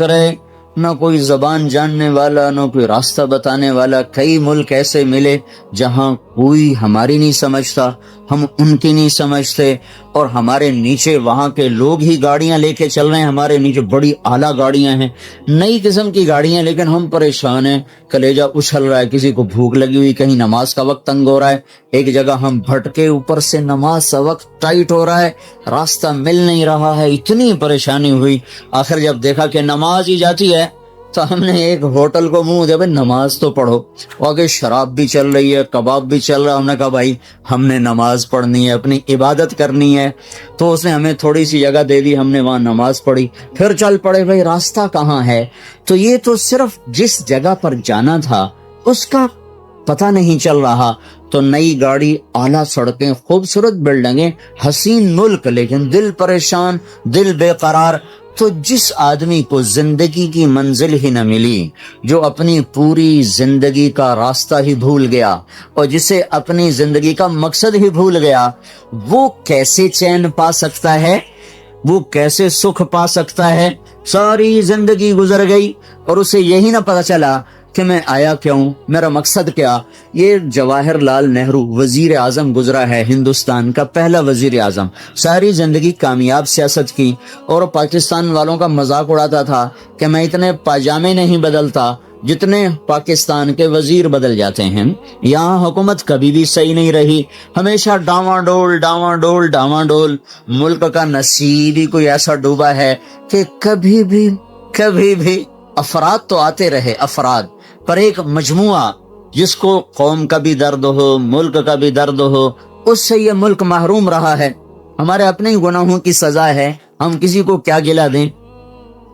رہے, نہ کوئی زبان جاننے والا, نہ کوئی راستہ بتانے والا. کئی ملک ایسے ملے جہاں کوئی ہماری نہیں سمجھتا, ہم ان کی نہیں سمجھتے, اور ہمارے نیچے وہاں کے لوگ ہی گاڑیاں لے کے چل رہے ہیں. ہمارے نیچے بڑی اعلیٰ گاڑیاں ہیں, نئی قسم کی گاڑیاں, لیکن ہم پریشان ہیں, کلیجہ اچھل رہا ہے, کسی کو بھوک لگی ہوئی, کہیں نماز کا وقت تنگ ہو رہا ہے, ایک جگہ ہم بھٹکے, اوپر سے نماز کا وقت ٹائٹ ہو رہا ہے, راستہ مل نہیں رہا ہے. اتنی پریشانی ہوئی, آخر جب دیکھا کہ نماز ہی جاتی ہے تو ہم نے ایک ہوٹل کو منہ دیا, بھائی نماز تو پڑھو. آگے شراب بھی چل رہی ہے, کباب بھی چل رہا ہے. ہم نے کہا بھائی ہم نے نماز پڑھنی ہے, اپنی عبادت کرنی ہے. تو اس نے ہمیں تھوڑی سی جگہ دے دی, ہم نے وہاں نماز پڑھی, پھر چل پڑے. بھائی راستہ کہاں ہے؟ تو یہ تو صرف جس جگہ پر جانا تھا اس کا پتہ نہیں چل رہا. تو نئی گاڑی, اعلیٰ سڑکیں, خوبصورت بلڈنگیں, حسین ملک, لیکن دل پریشان, دل بے قرار. تو جس آدمی کو زندگی کی منزل ہی نہ ملی, جو اپنی پوری زندگی کا راستہ ہی بھول گیا, اور جسے اپنی زندگی کا مقصد ہی بھول گیا, وہ کیسے چین پا سکتا ہے, وہ کیسے سکھ پا سکتا ہے؟ ساری زندگی گزر گئی اور اسے یہی نہ پتا چلا کہ میں آیا کیوں, میرا مقصد کیا. یہ جواہر لال نہرو وزیر اعظم گزرا ہے, ہندوستان کا پہلا وزیر اعظم, ساری زندگی کامیاب سیاست کی, اور پاکستان والوں کا مذاق اڑاتا تھا کہ میں اتنے پاجامے نہیں بدلتا جتنے پاکستان کے وزیر بدل جاتے ہیں. یہاں حکومت کبھی بھی صحیح نہیں رہی, ہمیشہ ڈاواں ڈول. ملک کا نصیب ہی کوئی ایسا ڈوبا ہے کہ کبھی بھی افراد تو آتے رہے, افراد, پر ایک مجموعہ جس کو قوم کا بھی درد ہو, ملک کا بھی درد ہو, اس سے یہ ملک محروم رہا ہے. ہمارے اپنے ہی گناہوں کی سزا ہے, ہم کسی کو کیا گلا دیں.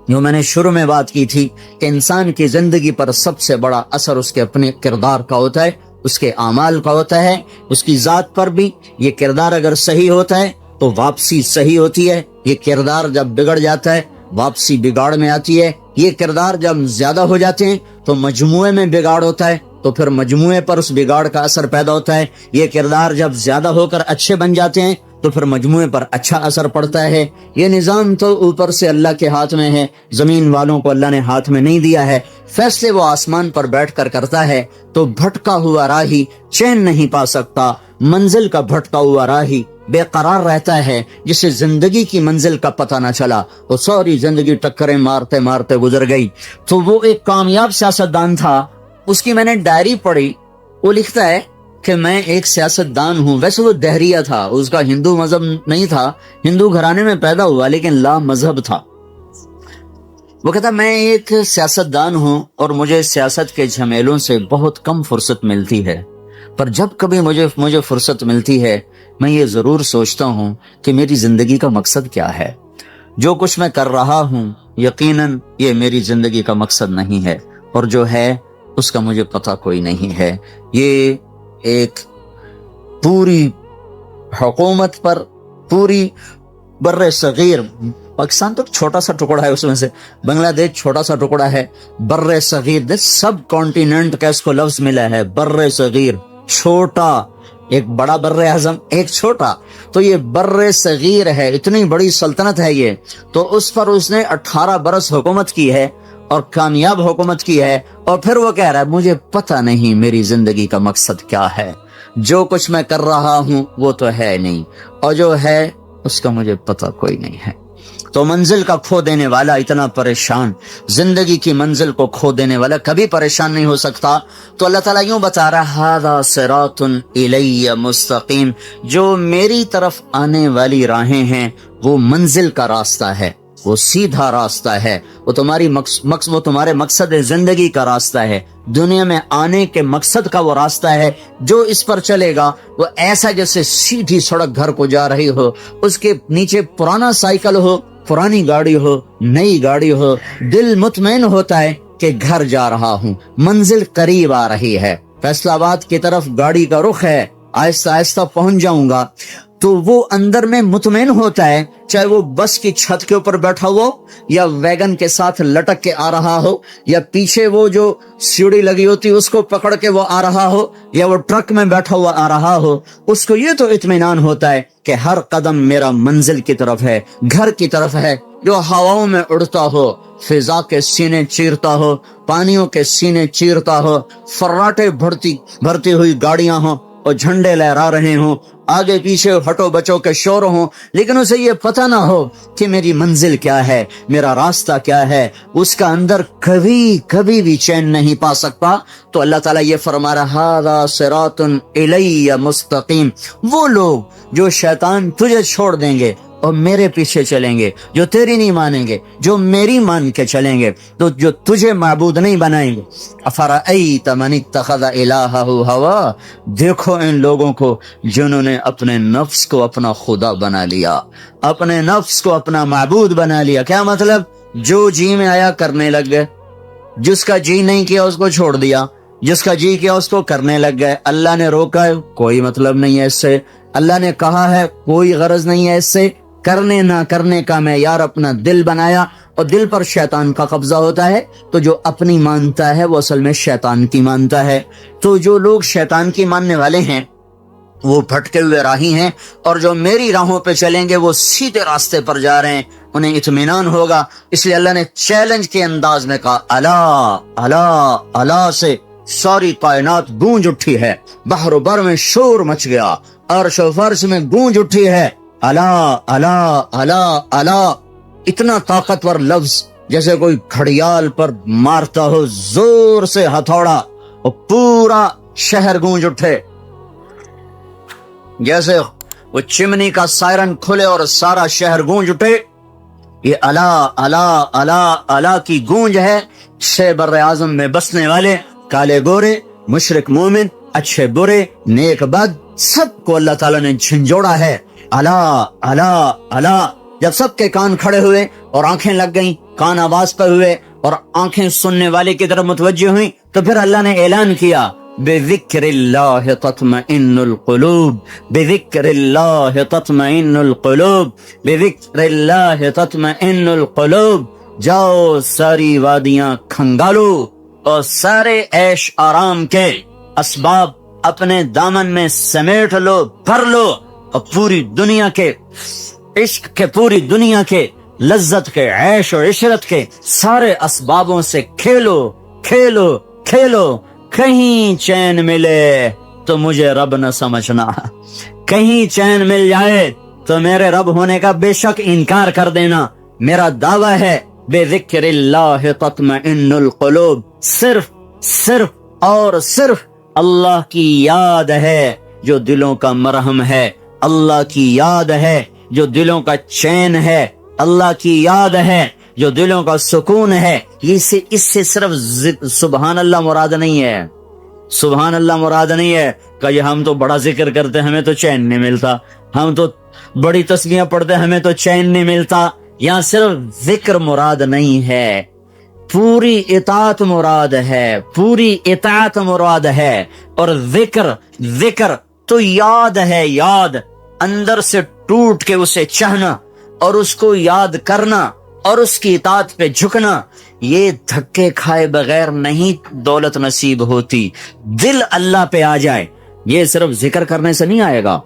جو میں نے شروع میں بات کی تھی کہ انسان کی زندگی پر سب سے بڑا اثر اس کے اپنے کردار کا ہوتا ہے، اس کے اعمال کا ہوتا ہے، اس کی ذات پر بھی۔ یہ کردار اگر صحیح ہوتا ہے تو واپسی صحیح ہوتی ہے، یہ کردار جب بگڑ جاتا ہے واپسی بگاڑ میں آتی ہے، یہ کردار جب زیادہ ہو جاتے ہیں تو مجموعے میں بگاڑ ہوتا ہے، تو پھر مجموعے پر اس بگاڑ کا اثر پیدا ہوتا ہے۔ یہ کردار جب زیادہ ہو کر اچھے بن جاتے ہیں تو پھر مجموعے پر اچھا اثر پڑتا ہے۔ یہ نظام تو اوپر سے اللہ کے ہاتھ میں ہے، زمین والوں کو اللہ نے ہاتھ میں نہیں دیا ہے۔ فیصلے وہ آسمان پر بیٹھ کر کرتا ہے، تو بھٹکا ہوا راہی چین نہیں پا سکتا، منزل کا بھٹکا ہوا راہی بے قرار رہتا ہے۔ جسے زندگی کی منزل کا پتہ نہ چلا، وہ ساری زندگی ٹکریں مارتے مارتے گزر گئی۔ تو وہ ایک کامیاب سیاستدان تھا، اس کی میں نے ڈائری پڑھی، وہ لکھتا ہے کہ میں ایک سیاستدان ہوں۔ ویسے وہ دہریہ تھا، اس کا ہندو مذہب نہیں تھا، ہندو گھرانے میں پیدا ہوا لیکن لا مذہب تھا۔ وہ کہتا میں ایک سیاستدان ہوں اور مجھے سیاست کے جھمیلوں سے بہت کم فرصت ملتی ہے، پر جب کبھی مجھے فرصت ملتی ہے میں یہ ضرور سوچتا ہوں کہ میری زندگی کا مقصد کیا ہے۔ جو کچھ میں کر رہا ہوں یقیناً یہ میری زندگی کا مقصد نہیں ہے، اور جو ہے اس کا مجھے پتہ کوئی نہیں ہے۔ یہ ایک پوری حکومت پر، پوری بر صغیر، پاکستان تو چھوٹا سا ٹکڑا ہے، اس میں سے بنگلہ دیش چھوٹا سا ٹکڑا ہے، بر صغیر سب کانٹیننٹ کا اس کو لفظ ملا ہے، بر صغیر چھوٹا، ایک بڑا بر اعظم ایک چھوٹا، تو یہ بر صغیر ہے، اتنی بڑی سلطنت ہے یہ۔ تو اس پر اس نے 18 برس حکومت کی ہے اور کامیاب حکومت کی ہے، اور پھر وہ کہہ رہا ہے مجھے پتہ نہیں میری زندگی کا مقصد کیا ہے، جو کچھ میں کر رہا ہوں وہ تو ہے نہیں، اور جو ہے اس کا مجھے پتہ کوئی نہیں ہے۔ تو منزل کا کھو دینے والا اتنا پریشان، زندگی کی منزل کو کھو دینے والا کبھی پریشان نہیں ہو سکتا۔ تو اللہ تعالیٰ یوں بتا رہا ھذا صراط الی مستقیم، جو میری طرف آنے والی راہیں ہیں وہ منزل کا راستہ ہے، وہ سیدھا راستہ ہے، وہ تمہارے مقصد زندگی کا راستہ ہے، دنیا میں آنے کے مقصد کا وہ راستہ ہے۔ جو اس پر چلے گا وہ ایسا جیسے سیدھی سڑک گھر کو جا رہی ہو، اس کے نیچے پرانا سائیکل ہو، پرانی گاڑی ہو، نئی گاڑی ہو، دل مطمئن ہوتا ہے کہ گھر جا رہا ہوں، منزل قریب آ رہی ہے، فیصل آباد کی طرف گاڑی کا رخ ہے، آہستہ آہستہ پہنچ جاؤں گا۔ تو وہ اندر میں مطمئن ہوتا ہے، چاہے وہ بس کی چھت کے اوپر بیٹھا ہو یا ویگن کے ساتھ لٹک کے آ رہا ہو، یا پیچھے وہ جو سیڑھی لگی ہوتی اس کو پکڑ کے وہ آ رہا ہو، یا وہ ٹرک میں بیٹھا ہوا آ رہا ہو، اس کو یہ تو اطمینان ہوتا ہے کہ ہر قدم میرا منزل کی طرف ہے، گھر کی طرف ہے۔ جو ہواؤں میں اڑتا ہو، فضا کے سینے چیرتا ہو، پانیوں کے سینے چیرتا ہو، فراٹے بھرتی ہوئی گاڑیاں ہوں اور جھنڈے لہرا رہے ہوں، آگے پیچھے ہٹو بچو کے شور ہوں، لیکن اسے یہ پتہ نہ ہو کہ میری منزل کیا ہے، میرا راستہ کیا ہے، اس کا اندر کبھی بھی چین نہیں پا سکتا۔ تو اللہ تعالیٰ یہ فرما رہا ھذا صراط الی مستقیم، وہ لوگ جو شیطان تجھے چھوڑ دیں گے اور میرے پیچھے چلیں گے، جو تیری نہیں مانیں گے، جو میری مان کے چلیں گے، تو جو تجھے معبود نہیں بنائیں گے۔ افرأیت من اتخذ الہہ ہوا، دیکھو ان لوگوں کو جنہوں نے اپنے نفس کو اپنا خدا بنا لیا، اپنے نفس کو اپنا معبود بنا لیا۔ کیا مطلب؟ جو جی میں آیا کرنے لگ گئے، جس کا جی نہیں کیا اس کو چھوڑ دیا، جس کا جی کیا اس کو کرنے لگ گئے۔ اللہ نے روکا ہے کوئی مطلب نہیں ہے اس سے، اللہ نے کہا ہے کوئی غرض نہیں ہے اس سے، کرنے نہ کرنے کا معیار اپنا دل بنایا، اور دل پر شیطان کا قبضہ ہوتا ہے، تو جو اپنی مانتا ہے وہ اصل میں شیطان کی مانتا ہے۔ تو جو لوگ شیطان کی ماننے والے ہیں وہ بھٹکے ہوئے راہی ہیں، اور جو میری راہوں پہ چلیں گے وہ سیدھے راستے پر جا رہے ہیں، انہیں اطمینان ہوگا۔ اس لیے اللہ نے چیلنج کے انداز میں کہا الا الا الا سے ساری کائنات گونج اٹھی ہے، بحر و بر میں شور مچ گیا، عرش و فرش میں گونج اٹھی ہے، الا الا الا الا، اتنا طاقتور لفظ جیسے کوئی گھڑیال پر مارتا ہو زور سے ہتھوڑا اور پورا شہر گونج اٹھے، جیسے وہ چمنی کا سائرن کھلے اور سارا شہر گونج اٹھے۔ یہ الا الا الا الا کی گونج ہے۔ چھ بر اعظم میں بسنے والے کالے گورے، مشرق مومن، اچھے برے، نیک بد، سب کو اللہ تعالیٰ نے جھنجھوڑا ہے۔ الا الا الا، جب سب کے کان کھڑے ہوئے اور آنکھیں لگ گئیں کان آواز پہ ہوئے اور آنکھیں سننے والے کی طرف متوجہ ہوئیں، تو پھر اللہ نے اعلان کیا بذکر اللہ تطمئن القلوب، بذکر اللہ تطمئن القلوب، بذکر اللہ تطمئن القلوب۔ جاؤ ساری وادیاں کھنگالو اور سارے عیش آرام کے اسباب اپنے دامن میں سمیٹ لو، بھر لو، اور پوری دنیا کے عشق کے، پوری دنیا کے لذت کے، عیش و عشرت کے سارے اسبابوں سے کھیلو کھیلو کھیلو۔ کہیں چین ملے تو مجھے رب نہ سمجھنا، کہیں چین مل جائے تو میرے رب ہونے کا بے شک انکار کر دینا۔ میرا دعویٰ ہے بذکر اللہ تطمئن القلوب، صرف اور صرف اللہ کی یاد ہے جو دلوں کا مرہم ہے، اللہ کی یاد ہے جو دلوں کا چین ہے، اللہ کی یاد ہے جو دلوں کا سکون ہے۔ اس سے صرف سبحان اللہ مراد نہیں ہے، سبحان اللہ مراد نہیں ہے کہ یہ ہم تو بڑا ذکر کرتے ہمیں تو چین نہیں ملتا، ہم تو بڑی تسبیحیں پڑھتے ہمیں تو چین نہیں ملتا۔ یہاں صرف ذکر مراد نہیں ہے، پوری اطاعت مراد ہے، پوری اطاعت مراد ہے۔ اور ذکر تو یاد ہے، یاد اندر سے ٹوٹ کے اسے چاہنا اور اس کو یاد کرنا اور اس کی اطاعت پہ جھکنا، یہ دھکے کھائے بغیر نہیں دولت نصیب ہوتی۔ دل اللہ پہ آ جائے، یہ صرف ذکر کرنے سے نہیں آئے گا،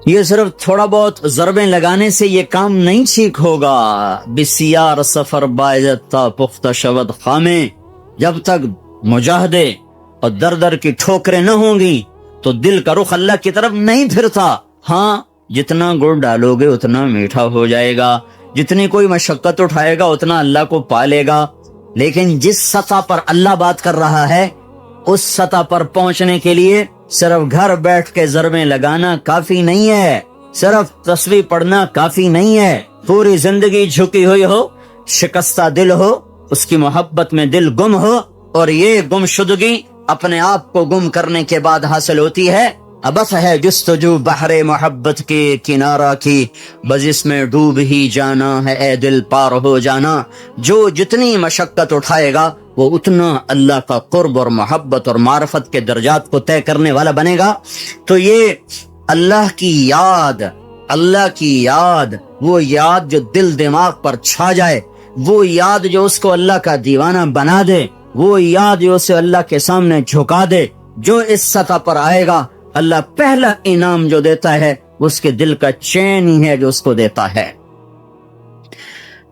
یہ صرف تھوڑا بہت ضربیں لگانے سے یہ کام نہیں ٹھیک ہوگا۔ بسیار سفر باعزت پختہ شود خامے، جب تک مجاہدے اور در کی ٹھوکریں نہ ہوں گی تو دل کا رخ اللہ کی طرف نہیں پھرتا۔ ہاں جتنا گڑ ڈالو گے اتنا میٹھا ہو جائے گا، جتنی کوئی مشقت اٹھائے گا اتنا اللہ کو پالے گا، لیکن جس سطح پر اللہ بات کر رہا ہے اس سطح پر پہنچنے کے لیے صرف گھر بیٹھ کے ضربیں لگانا کافی نہیں ہے، صرف تسبیح پڑھنا کافی نہیں ہے۔ پوری زندگی جھکی ہوئی ہو، شکستہ دل ہو، اس کی محبت میں دل گم ہو، اور یہ گم شدگی اپنے آپ کو گم کرنے کے بعد حاصل ہوتی ہے۔ ابس ہے جستجو بحر محبت کے کنارہ کی، بس اس میں ڈوب ہی جانا ہے اے دل پار ہو جانا۔ جو جتنی مشقت اٹھائے گا وہ اتنا اللہ کا قرب اور محبت اور معرفت کے درجات کو طے کرنے والا بنے گا۔ تو یہ اللہ کی یاد، اللہ کی یاد، وہ یاد جو دل دماغ پر چھا جائے، وہ یاد جو اس کو اللہ کا دیوانہ بنا دے، وہ یاد جو اسے اللہ کے سامنے جھکا دے، جو اس سطح پر آئے گا اللہ پہلا انعام جو دیتا ہے اس کے دل کا چین ہی ہے جو اس کو دیتا ہے۔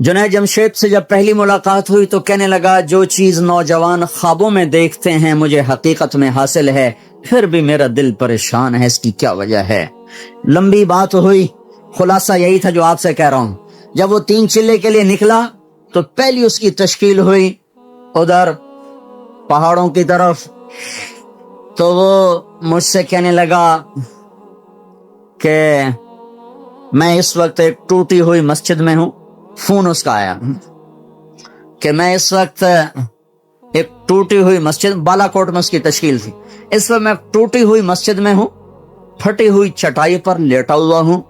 جنید جمشید سے جب پہلی ملاقات ہوئی تو کہنے لگا جو چیز نوجوان خوابوں میں دیکھتے ہیں مجھے حقیقت میں حاصل ہے، پھر بھی میرا دل پریشان ہے، اس کی کیا وجہ ہے؟ لمبی بات ہوئی، خلاصہ یہی تھا جو آپ سے کہہ رہا ہوں۔ جب وہ 3 چلے کے لیے نکلا تو پہلی اس کی تشکیل ہوئی ادھر پہاڑوں کی طرف، تو وہ مجھ سے کہنے لگا کہ میں اس وقت ایک ٹوٹی ہوئی مسجد میں ہوں۔ فون اس کا آیا کہ میں اس وقت ایک ٹوٹی ہوئی مسجد، بالا کوٹ میں اس کی تشکیل تھی، اس وقت میں ٹوٹی ہوئی مسجد میں ہوں، پھٹی ہوئی چٹائی پر لیٹا ہوا ہوں،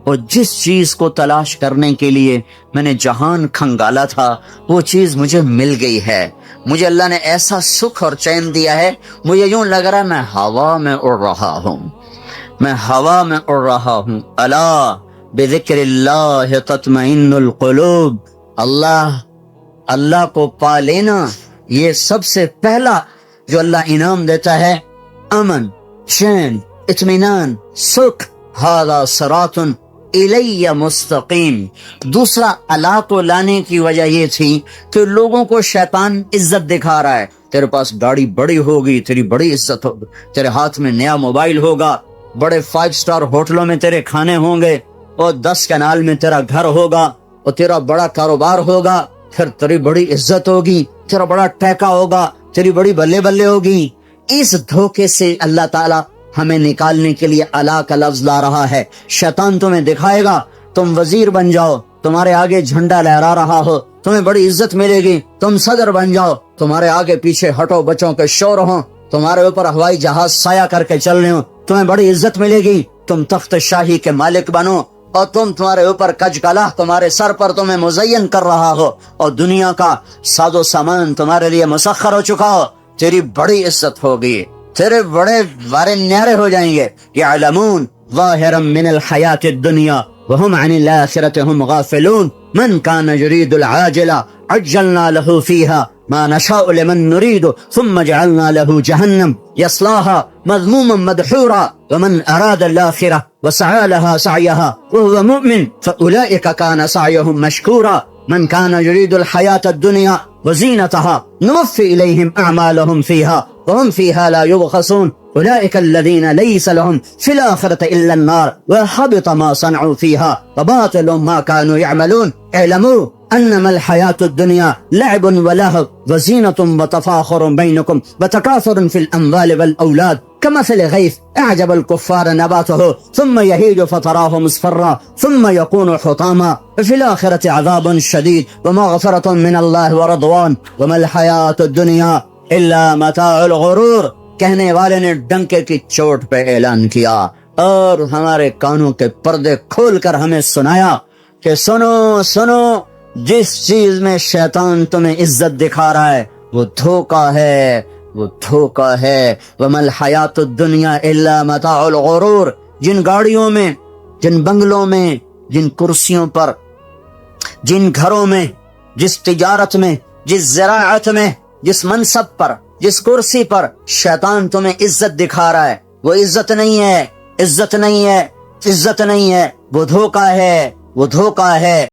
اور جس چیز کو تلاش کرنے کے لیے میں نے جہان کھنگالا تھا وہ چیز مجھے مل گئی ہے۔ مجھے اللہ نے ایسا سکھ اور چین دیا ہے، مجھے یوں لگ رہا ہے میں ہوا میں اڑ رہا ہوں، میں ہوا میں اڑ رہا ہوں۔ الا بذکر اللہ تطمئن القلوب، اللہ کو پا لینا یہ سب سے پہلا جو اللہ انعام دیتا ہے، امن، چین، اطمینان، سکھ۔ ھذا صراط الی مستقیم۔ دوسرا اللہ کو لانے کی وجہ یہ تھی کہ لوگوں کو شیطان عزت دکھا رہا ہے، تیرے پاس گاڑی بڑی ہوگی تیری بڑی عزت ہوگی، تیرے ہاتھ میں نیا موبائل ہوگا، بڑے 5 سٹار ہوٹلوں میں تیرے کھانے ہوں گے، اور 10 کنال میں تیرا گھر ہوگا، اور تیرا بڑا کاروبار ہوگا، پھر تیری بڑی عزت ہوگی، تیرا بڑا ٹیکا ہوگا، تیری بڑی بلے بلے ہوگی۔ اس دھوکے سے اللہ تعالیٰ ہمیں نکالنے کے لیے اللہ کا لفظ لا رہا ہے۔ شیطان تمہیں دکھائے گا تم وزیر بن جاؤ، تمہارے آگے جھنڈا لہرا رہا ہو، تمہیں بڑی عزت ملے گی، تم صدر بن جاؤ، تمہارے آگے پیچھے ہٹو بچوں کے شور ہوں، تمہارے اوپر ہوائی جہاز سایہ کر کے چل رہے ہوں، تمہیں بڑی عزت ملے گی، تم تخت شاہی کے مالک بنو، اور تم تمہارے اوپر کج کلا تمہارے سر پر تمہیں مزین کر رہا ہو اور دنیا کا ساز و سامان تمہارے لیے مسخر ہو چکا ہو، تیری بڑی عزت ہوگی، تیرے بڑے بارے نیارے ہو جائیں گے. یعلمون ظاہرا من الحیات الدنیا وهم عن الآخرة هم غافلون من كان يريد العاجلة عجلنا له فيها ما نشاء لمن نريد ثم جعلنا له جهنم يصلاها مذموما مدحورا ومن أراد الآخرة وسعى لها سعيها وهو مؤمن فأولئك كان سعيهم مشكورا من كان يريد الحياة الدنيا وزينتها نوفي إليهم أعمالهم فيها وهم فيها لا يبخسون أولئك الذين ليس لهم في الآخرة إلا النار وحبط ما صنعوا فيها وباطل ما كانوا يعملون اعلموا أنما الحياة الدنيا لعب ولهو وزينة وتفاخر بينكم وتكاثر في الأموال والأولاد كمثل غيث أعجب الكفار نباته ثم يهيج فتراه مصفرا ثم يكون حطاما وفي الآخرة عذاب شديد ومغفرة من الله ورضوان وما الحياة الدنيا إلا متاع الغرور. کہنے والے نے ڈنکے کی چوٹ پہ اعلان کیا اور ہمارے کانوں کے پردے کھول کر ہمیں سنایا کہ سنو سنو، جس چیز میں شیطان تمہیں عزت دکھا رہا ہے وہ دھوکہ ہے، وہ دھوکہ ہے. وَمَا الْحَيَاةُ الدُّنْيَا إِلَّا مَتَاعُ الْغُرُورِ. جن گاڑیوں میں، جن بنگلوں میں، جن کرسیوں پر، جن گھروں میں، جس تجارت میں، جس زراعت میں، جس منصب پر، جس کرسی پر شیطان تمہیں عزت دکھا رہا ہے وہ عزت نہیں ہے، عزت نہیں ہے، عزت نہیں ہے، وہ دھوکہ ہے، وہ دھوکہ ہے.